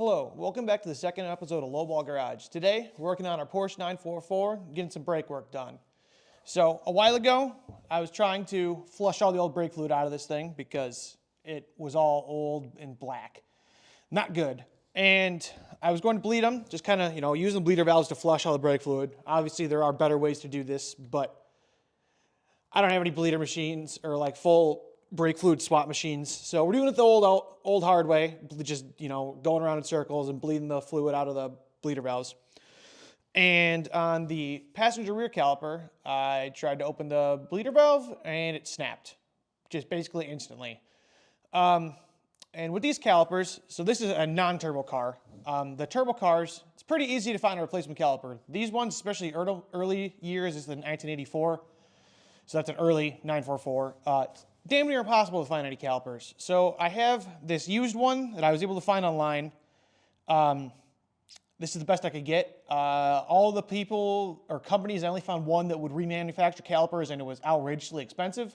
Hello, welcome back to the second episode of LowBall Garage. Today, we're working on our Porsche 944, getting some brake work done. So, a while ago, I was trying to flush all the old brake fluid out of this thing because it was all old and black. Not good. And I was going to bleed them, just kind of, using the bleeder valves to flush all the brake fluid. Obviously, there are better ways to do this, but I don't have any bleeder machines or like full brake fluid swap machines. So we're doing it the old hard way, just, going around in circles and bleeding the fluid out of the bleeder valves. And on the passenger rear caliper, I tried to open the bleeder valve and it snapped, just basically instantly. And with these calipers, so this is a non-turbo car. The turbo cars, it's pretty easy to find a replacement caliper. These ones, especially early years, this is the 1984. So that's an early 944. It's damn near impossible to find any calipers. So I have this used one that I was able to find online. This is the best I could get. All the people or companies, I only found one that would remanufacture calipers, and it was outrageously expensive.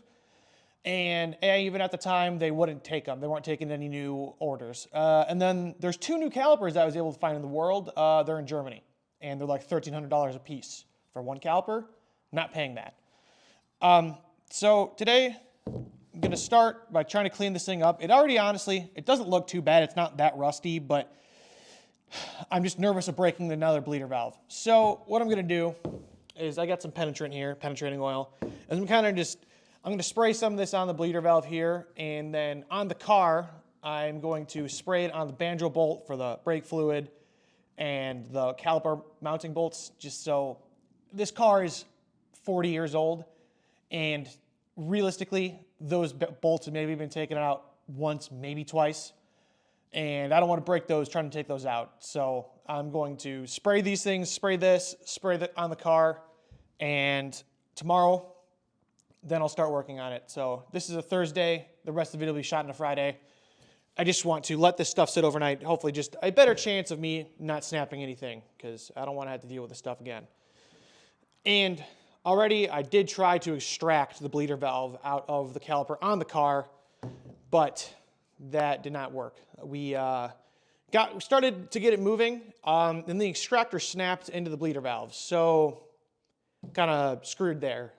And even at the time, they wouldn't take them. They weren't taking any new orders. And then there's two new calipers that I was able to find in the world. They're in Germany, and they're like $1,300 a piece for one caliper. I'm not paying that. So today, I'm going to start by trying to clean this thing up. It already, honestly, it doesn't look too bad. It's not that rusty, but I'm just nervous of breaking another bleeder valve. So what I'm going to do is I got some penetrant here, penetrating oil. And I'm going to spray some of this on the bleeder valve here, and then on the car, I'm going to spray it on the banjo bolt for the brake fluid and the caliper mounting bolts, just so this car is 40 years old, and realistically, those bolts have maybe been taken out once, maybe twice, and I don't want to break those trying to take those out. So I'm going to spray these things, spray that on the car, and tomorrow, then I'll start working on it. So this is a Thursday. The rest of the video will be shot on a Friday. I just want to let this stuff sit overnight. Hopefully just a better chance of me not snapping anything, because I don't want to have to deal with this stuff again. And already I did try to extract the bleeder valve out of the caliper on the car, but that did not work. We started to get it moving, and the extractor snapped into the bleeder valve. So kind of screwed there.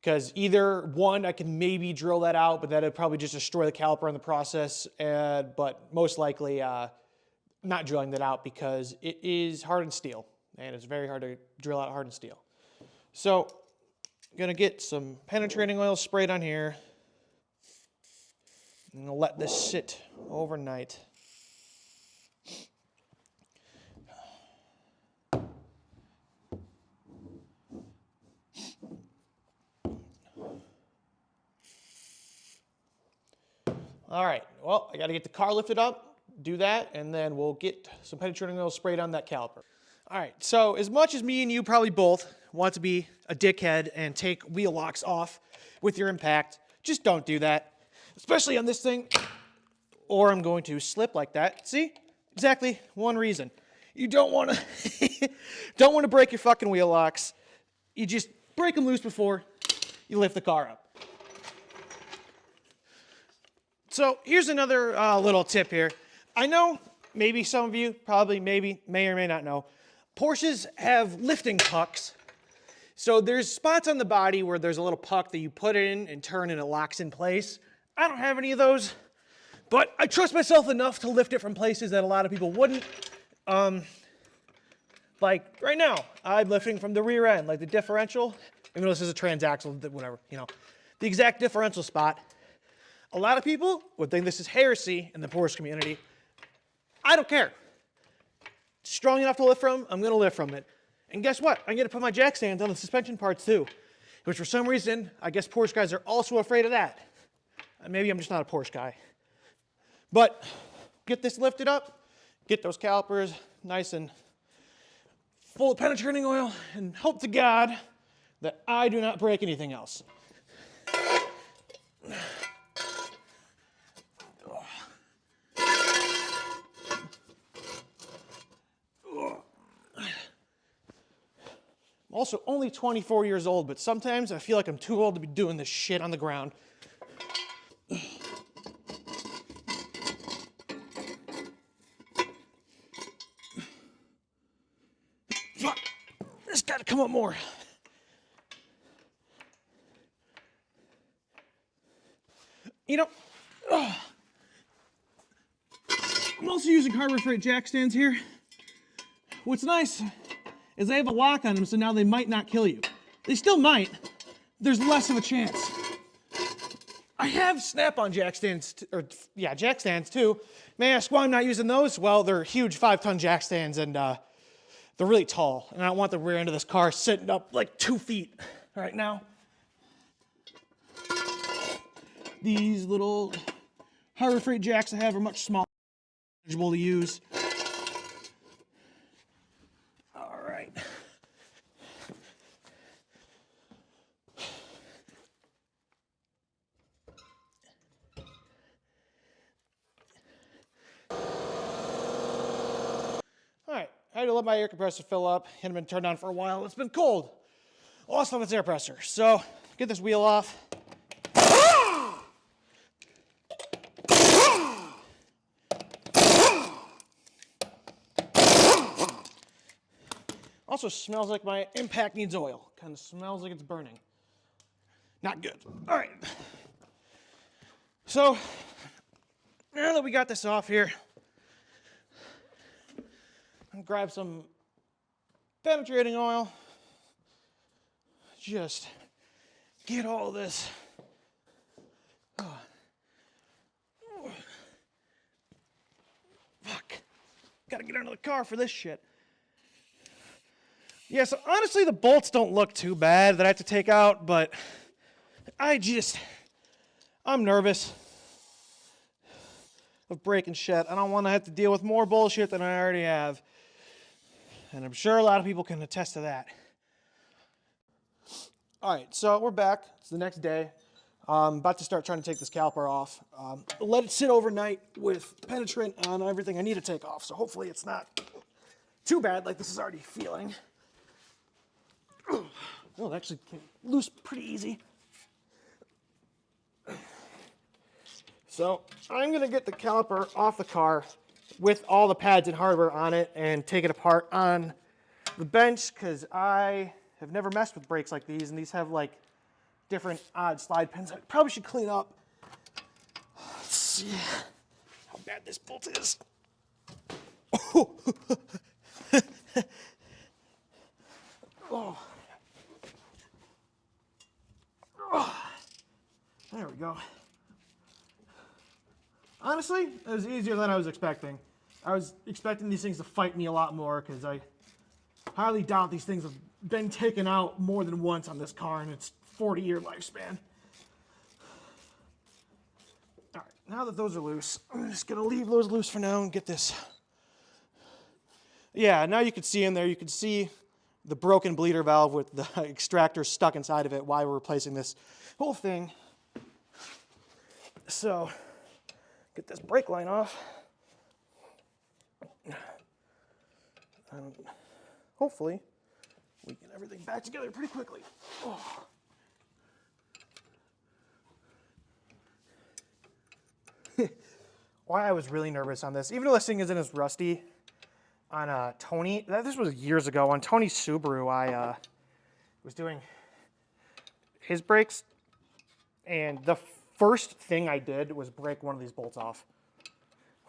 Because either one, I can maybe drill that out, but that would probably just destroy the caliper in the process. But most likely not drilling that out because it is hardened steel, and it's very hard to drill out hardened steel. So I'm going to get some penetrating oil sprayed on here. I'm going to let this sit overnight. All right, well, I got to get the car lifted up, do that, and then we'll get some penetrating oil sprayed on that caliper. All right, so as much as me and you probably both want to be a dickhead and take wheel locks off with your impact, just don't do that, especially on this thing, or I'm going to slip like that. See? Exactly one reason. You don't want to break your fucking wheel locks. You just break them loose before you lift the car up. So here's another little tip here. I know maybe some of you may or may not know, Porsches have lifting pucks. So there's spots on the body where there's a little puck that you put in and turn and it locks in place. I don't have any of those, but I trust myself enough to lift it from places that a lot of people wouldn't. Like right now, I'm lifting from the rear end, like the differential, even though this is a transaxle, whatever, the exact differential spot. A lot of people would think this is heresy in the Porsche community. I don't care. Strong enough to lift from, I'm going to lift from it. And guess what? I'm going to put my jack stands on the suspension parts too, which for some reason, I guess Porsche guys are also afraid of that. Maybe I'm just not a Porsche guy. But get this lifted up, get those calipers nice and full of penetrating oil, and hope to God that I do not break anything else. I'm also only 24 years old, but sometimes I feel like I'm too old to be doing this shit on the ground. Gotta come up more. You know, I'm also using Harbor Freight jack stands here. What's nice is they have a lock on them, so now they might not kill you. They still might. There's less of a chance. I have snap-on jack stands, jack stands too. May I ask why I'm not using those? Well, they're huge 5-ton jack stands, and they're really tall, and I don't want the rear end of this car sitting up like 2 feet right now. These little Harbor Freight jacks I have are much smaller, manageable to use. All right. All right, I had to let my air compressor fill up. It hadn't been turned on for a while. It's been cold. Lost on its air pressure. So get this wheel off. Also smells like my impact needs oil. Kind of smells like it's burning. Not good. All right. So now that we got this off here, I'll grab some penetrating oil. Just get all this. Fuck. Gotta get under the car for this shit. Yeah, so honestly, the bolts don't look too bad that I have to take out, but I'm nervous of breaking shit. I don't want to have to deal with more bullshit than I already have. And I'm sure a lot of people can attest to that. All right, so we're back. It's the next day. I'm about to start trying to take this caliper off. Let it sit overnight with penetrant on everything I need to take off. So hopefully it's not too bad like this is already feeling. Oh, it actually came loose pretty easy. So I'm gonna get the caliper off the car with all the pads and hardware on it and take it apart on the bench because I have never messed with brakes like these, and these have like different odd slide pins I probably should clean up. Let's see how bad this bolt is. Oh. There we go. Honestly, it was easier than I was expecting. I was expecting these things to fight me a lot more because I highly doubt these things have been taken out more than once on this car in its 40-year lifespan. All right, now that those are loose, I'm just gonna leave those loose for now and get this. Yeah, now you can see in there, you can see the broken bleeder valve with the extractor stuck inside of it while we're replacing this whole thing. So, get this brake line off. And hopefully, we get everything back together pretty quickly. Oh. Why I was really nervous on this, even though this thing isn't as rusty, on Tony, this was years ago, on Tony's Subaru, I was doing his brakes, and the first thing I did was break one of these bolts off.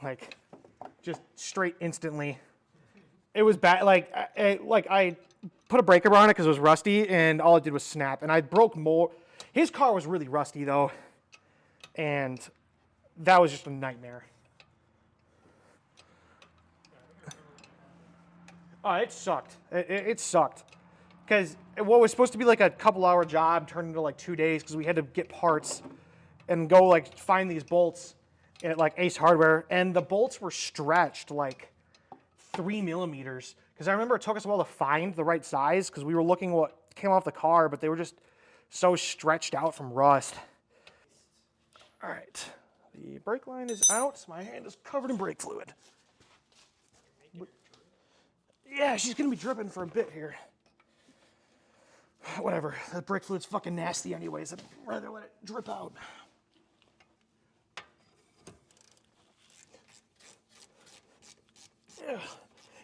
Like, just straight instantly. It was bad, I put a breaker on it because it was rusty, and all it did was snap, and I broke more. His car was really rusty, though, and that was just a nightmare. Oh, it sucked. It sucked. Because what was supposed to be like a couple-hour job turned into like 2 days because we had to get parts and go like find these bolts at like Ace Hardware, and the bolts were stretched like 3 millimeters. Because I remember it took us a while to find the right size because we were looking what came off the car, but they were just so stretched out from rust. All right, the brake line is out. My hand is covered in brake fluid. Yeah, she's gonna be dripping for a bit here. Whatever, the brake fluid's fucking nasty anyways. I'd rather let it drip out. Yeah.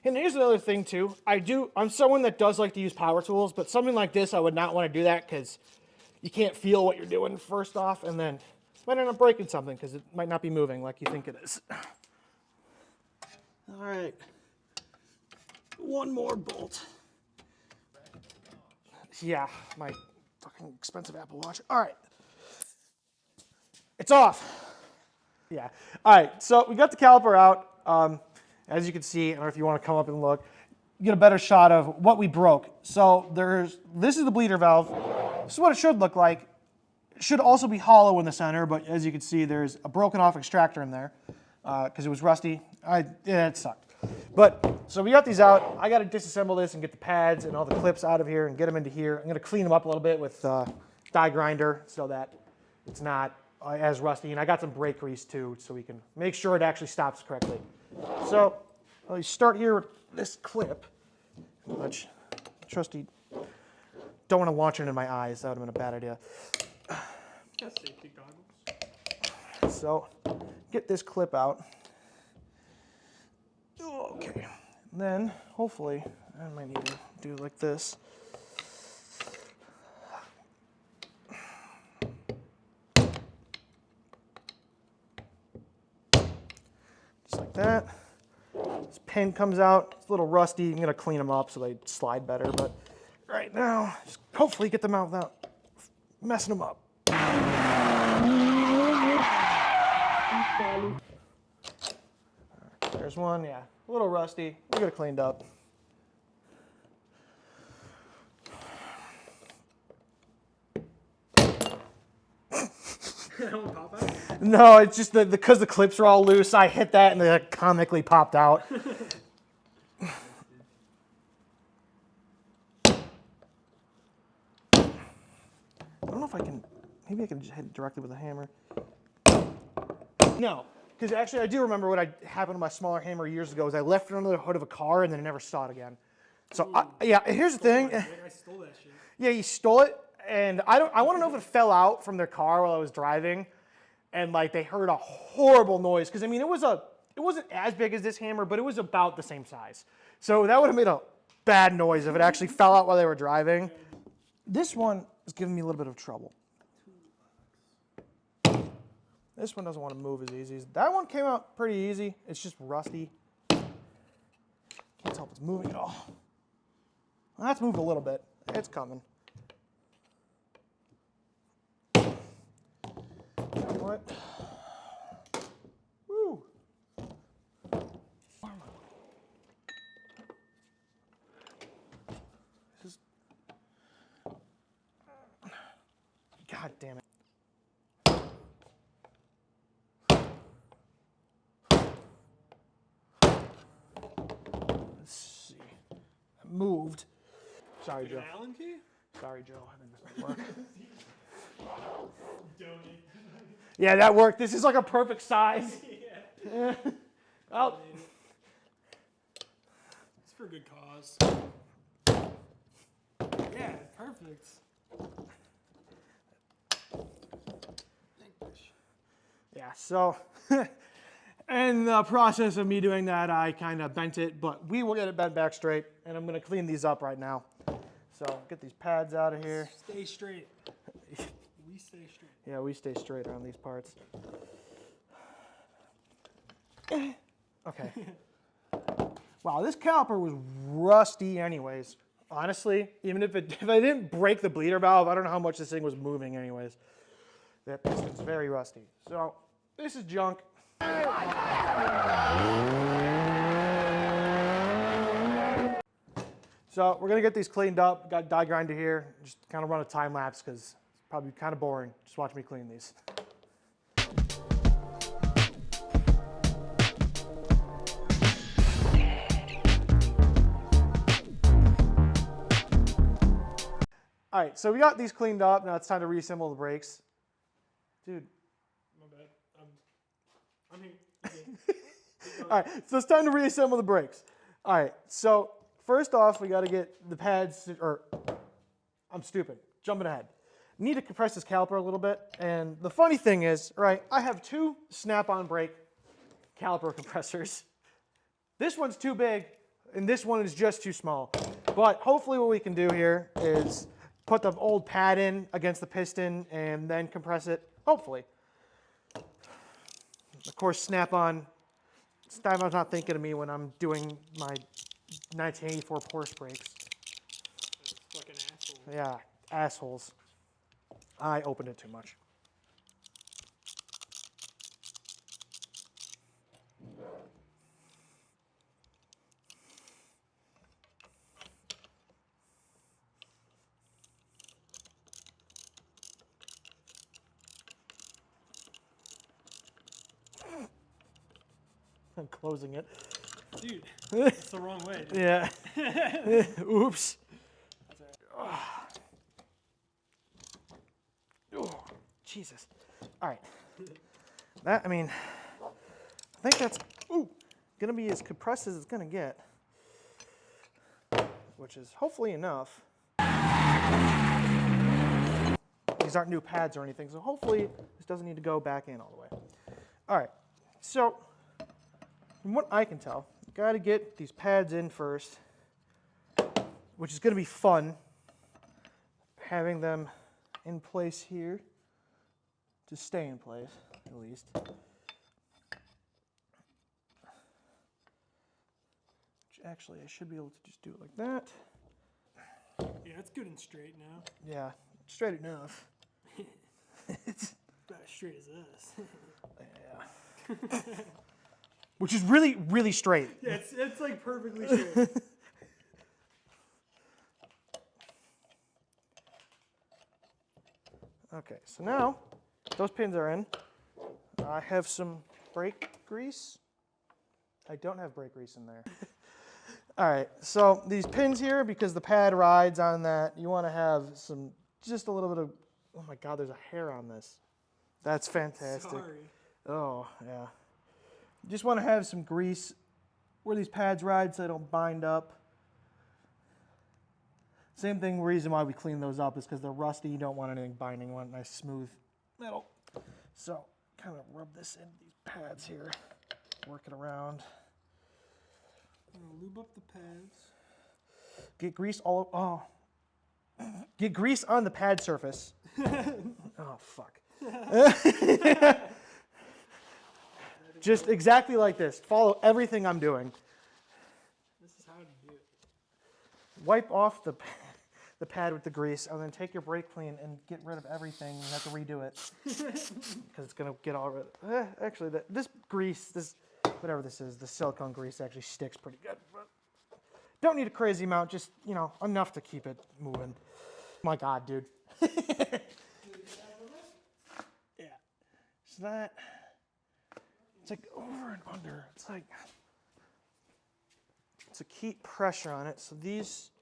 And here's another thing too. I'm someone that does like to use power tools, but something like this, I would not want to do that because you can't feel what you're doing first off, and then you might end up breaking something because it might not be moving like you think it is. All right, one more bolt. Yeah, my fucking expensive Apple Watch. All right, it's off. Yeah. All right, so we got the caliper out. As you can see, I don't know if you want to come up and look, get a better shot of what we broke. So this is the bleeder valve. This is what it should look like. It should also be hollow in the center, but as you can see, there's a broken off extractor in there because it was rusty. Yeah, it sucked. But, so we got these out. I got to disassemble this and get the pads and all the clips out of here and get them into here. I'm going to clean them up a little bit with die grinder so that it's not as rusty. And I got some brake grease too, so we can make sure it actually stops correctly. So, I'll start here with this clip, which, trusty, don't want to launch it into my eyes. That would have been a bad idea. Got safety goggles. So, get this clip out. Okay, and then, hopefully, I might need to do like this. Just like that. This pin comes out, it's a little rusty. I'm going to clean them up so they slide better, but right now, just hopefully get them out without messing them up. There's one, yeah, a little rusty. We'll get it cleaned up. No, it's just because the clips are all loose, I hit that and they like comically popped out. I don't know if I can, maybe I can just hit it directly with a hammer. No, because actually I do remember what happened to my smaller hammer years ago is I left it under the hood of a car and then I never saw it again. So yeah, here's the thing. I stole that shit. Yeah, you stole it, and I want to know if it fell out from their car while I was driving, and like they heard a horrible noise because I mean it wasn't as big as this hammer, but it was about the same size. So that would have made a bad noise if it actually fell out while they were driving. This one is giving me a little bit of trouble. This one doesn't want to move as easy. That one came out pretty easy. It's just rusty. Can't tell if it's moving at all. Well, that's moved a little bit. It's coming. What? Woo! This is... God damn it. Let's see. It moved. Sorry, Joe. An Allen key? Sorry, Joe. I think this might work. Yeah, that worked. This is like a perfect size. Yeah. Well, it's for a good cause. Yeah, perfect. yeah, so in the process of me doing that, I kind of bent it, but we will get it bent back straight, and I'm going to clean these up right now. So get these pads out of here. Stay straight. We stay straight. Yeah, we stay straight on these parts. Okay. Wow, this caliper was rusty anyways. Honestly, even if I didn't break the bleeder valve, I don't know how much this thing was moving anyways. That piston's very rusty. So this is junk. So we're gonna get these cleaned up. Got die grinder here. Just kind of run a time lapse because it's probably kind of boring. Just watch me clean these. All right, so we got these cleaned up. Now it's time to reassemble the brakes. Dude. My bad. I'm here. All right, so it's time to reassemble the brakes. All right, so first off, we got to get the pads, or I'm stupid, jumping ahead. Need to compress this caliper a little bit, and the funny thing is, right, I have two snap-on brake caliper compressors. This one's too big. And this one is just too small. But hopefully what we can do here is put the old pad in against the piston and then compress it, hopefully. Of course, Snap-on's not thinking of me when I'm doing my 1984 Porsche brakes. Fucking asshole. Yeah, assholes. I opened it too much. I'm closing it. Dude, it's the wrong way. Dude. Yeah. Oops. Oh, Jesus. All right. That, I mean, I think that's gonna be as compressed as it's gonna get, which is hopefully enough. These aren't new pads or anything, so hopefully this doesn't need to go back in all the way. All right. So, from what I can tell, got to get these pads in first, which is going to be fun, having them in place here to stay in place, at least. Which actually, I should be able to just do it like that. Yeah, it's good and straight now. Yeah, straight enough. About as straight as this. Yeah. Which is really, really straight. Yeah, it's like perfectly straight. Okay, so now those pins are in. I have some brake grease. I don't have brake grease in there. All right, so these pins here, because the pad rides on that, you want to have some, just a little bit of, oh my God, there's a hair on this. That's fantastic. Sorry. Oh, yeah. You just want to have some grease where these pads ride so they don't bind up. Same thing, reason why we clean those up is because they're rusty. You don't want anything binding. You want nice smooth metal. So kind of rub this into these pads here. Work it around. I'm gonna lube up the pads. Get grease all get grease on the pad surface. Oh, fuck. Just exactly like this. Follow everything I'm doing. This is how to do it. Wipe off the pad with the grease, and then take your brake clean and get rid of everything. You have to redo it because it's gonna get all rid. Actually, this grease, whatever this is, the silicone grease actually sticks pretty good. But don't need a crazy amount, just enough to keep it moving. My God, dude. Yeah. So that it's like over and under. It's like to keep pressure on it. So these.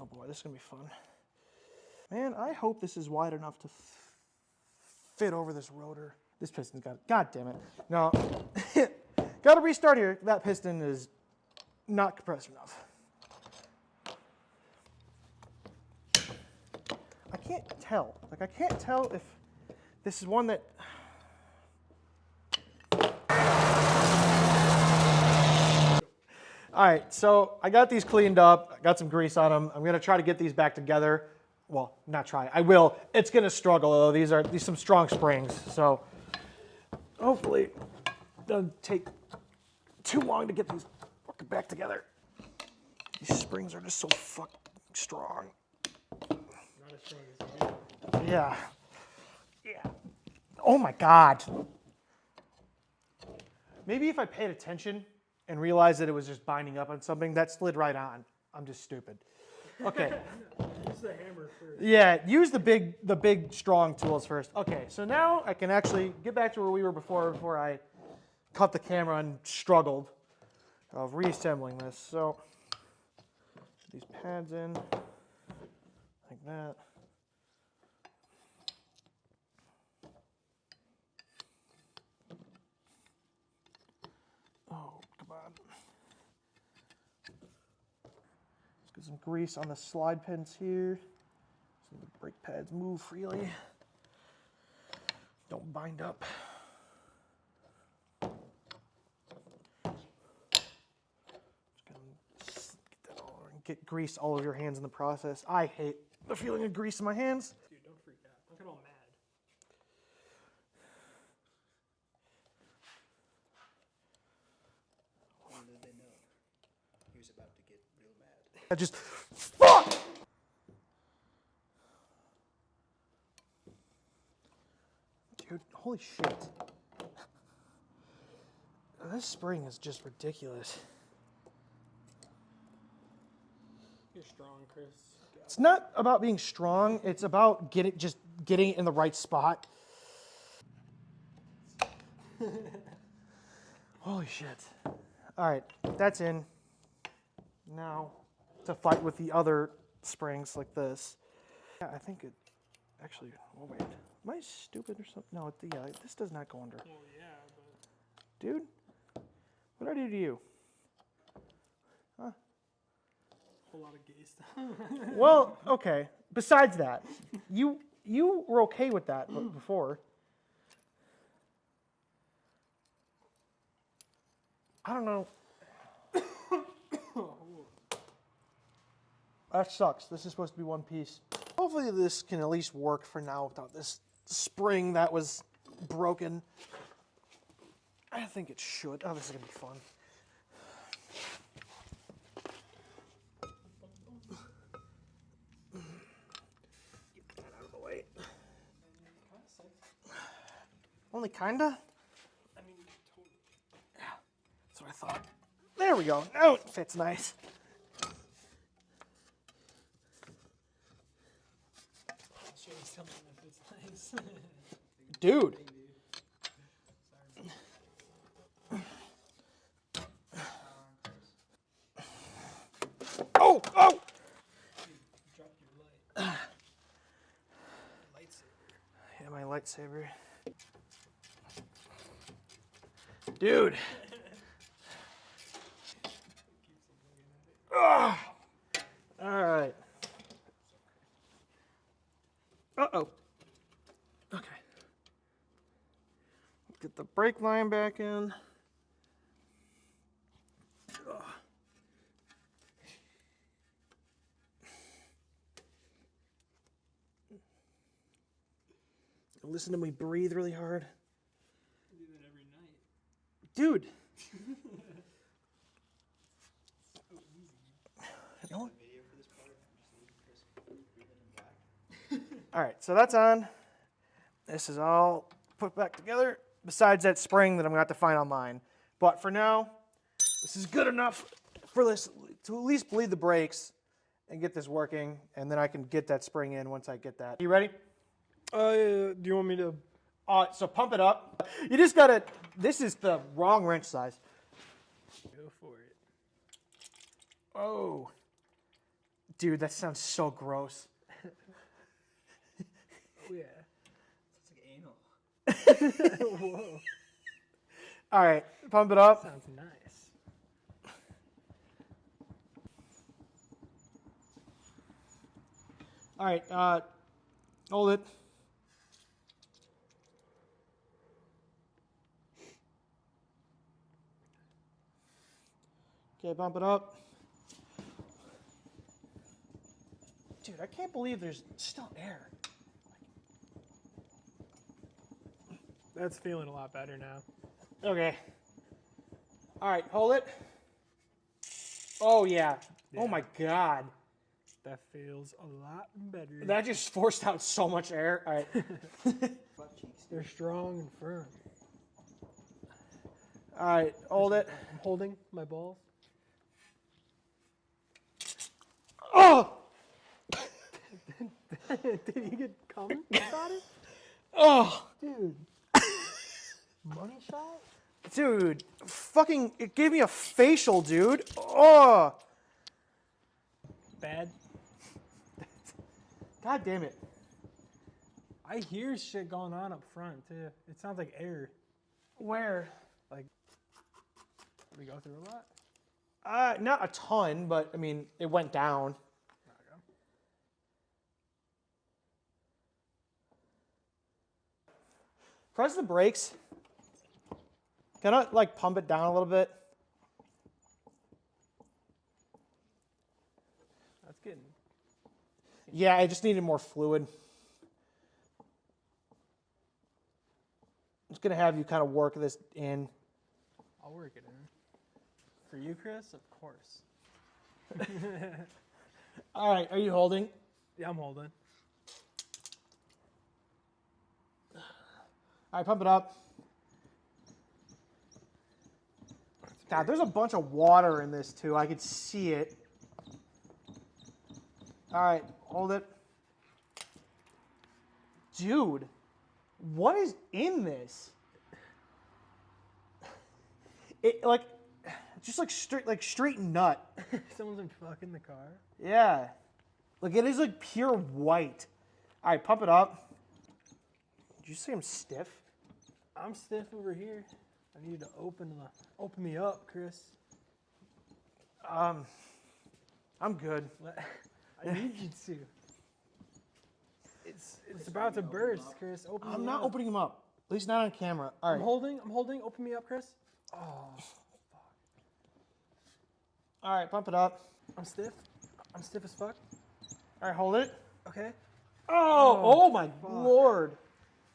Oh boy, this is gonna be fun. Man, I hope this is wide enough to fit over this rotor. This piston's got it. God damn it. No. Gotta restart here. That piston is not compressed enough. I can't tell. I can't tell if this is one that... All right, so I got these cleaned up. I got some grease on them. I'm gonna try to get these back together. Well, not try. I will. It's gonna struggle though. These are some strong springs, so hopefully it doesn't take too long to get these fucking back together. These springs are just so fucking strong. Not as strong as you do. Yeah. Yeah. Oh my God. Maybe if I paid attention and realized that it was just binding up on something, that slid right on. I'm just stupid. Okay. Use the hammer first. Yeah, use the big strong tools first. Okay, so now I can actually get back to where we were before I cut the camera and struggled of reassembling this. So these pads in like that. Oh, come on. Let's get some grease on the slide pins here so the brake pads move freely. Don't bind up. Just get grease all over your hands in the process. I hate the feeling of grease in my hands. Dude, don't freak out. Don't get all mad. Little did they know, he was about to get real mad. I just, fuck! Dude, holy shit. This spring is just ridiculous. You're strong, Chris. It's not about being strong, it's about getting it in the right spot. Holy shit. All right, that's in. Now, to fight with the other springs like this. Yeah, I think it actually, oh wait. Am I stupid or something? No, yeah, this does not go under. Well, yeah, but Dude, what did I do to you? Huh? a whole lot of gay stuff. Well, okay. Besides that, you were okay with that before. I don't know. That sucks. This is supposed to be one piece. Hopefully this can at least work for now without this spring that was broken. I think it should. Oh, this is going to be fun. Get that out of the way. Only kinda? I mean, totally. That's what I thought. There we go. Now it fits nice. I'll show you something if it's nice. Dude. Oh! Oh! Drop your light. Lightsaber. Yeah, my lightsaber. Dude. Ugh. All right. Uh-oh. Okay. Get the brake line back in. Ugh. Listen to me breathe really hard. I do that every night. Dude. So easy. You know what? Video for this part, I'm just leaving Chris breathing in black. All right, so that's on. This is all put back together, besides that spring that I'm going to have to find online. But for now, this is good enough for this to at least bleed the brakes and get this working, and then I can get that spring in once I get that. You ready? Do you want me to? So pump it up. You just got to, this is the wrong wrench size. Go for it. Oh. Dude, that sounds so gross. Oh, yeah. It's like anal. Whoa. All right, pump it up. Sounds nice. All right, hold it. Okay, bump it up. Dude, I can't believe there's still air. That's feeling a lot better now. Okay. All right, hold it. Oh, yeah. Oh, my God. That feels a lot better. That just forced out so much air. All right. Butt cheeks. They're strong and firm. All right, hold it. I'm holding my balls. Oh! Did you get cum about it? Oh! Dude. Money shot? Dude, fucking, it gave me a facial, dude. Oh! Bad. God damn it. I hear shit going on up front too. It sounds like air. Where? Like we go through a lot. Not a ton, but I mean, it went down. There we go. Press the brakes. Can I like pump it down a little bit? getting. Yeah, I just needed more fluid. I'm just gonna have you kind of work this in. I'll work it in. For you, Chris, of course. All right, are you holding? Yeah, I'm holding. All right, pump it up. God, there's a bunch of water in this too. I could see it. All right, hold it. Dude, what is in this? It just like straight nut. Someone's been fucking the car. Yeah. Like it is like pure white. All right, pump it up. Did you say I'm stiff? I'm stiff over here. I need to open me up, Chris. I'm good. I need you to. It's about to burst, Chris. Open me I'm up. not opening him up. At least not on camera. All I'm right. holding. Open me up, Chris. Oh, All right, pump it up. I'm stiff. I'm stiff as fuck. All right, hold it. Okay. Oh my lord.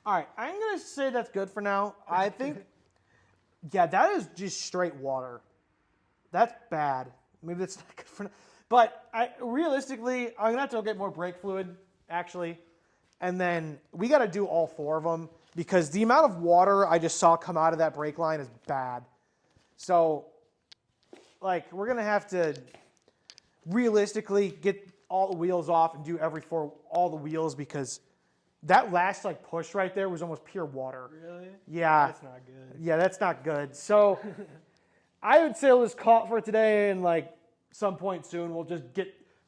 All right, I'm going to say that's good for now. I think, yeah, that is just straight water. That's bad. Maybe that's not good for now. But realistically, I'm going to have to go get more brake fluid, actually. And then we got to do all 4 of them because the amount of water I just saw come out of that brake line is bad. So, like, we're going to have to realistically get all the wheels off and do all the wheels because that last like push right there was almost pure water. Really? Yeah. That's not good. Yeah, that's not good. So I would say let's call it for today and like some point soon we'll just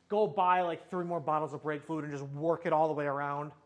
go buy like 3 more bottles of brake fluid and just work it all the way around.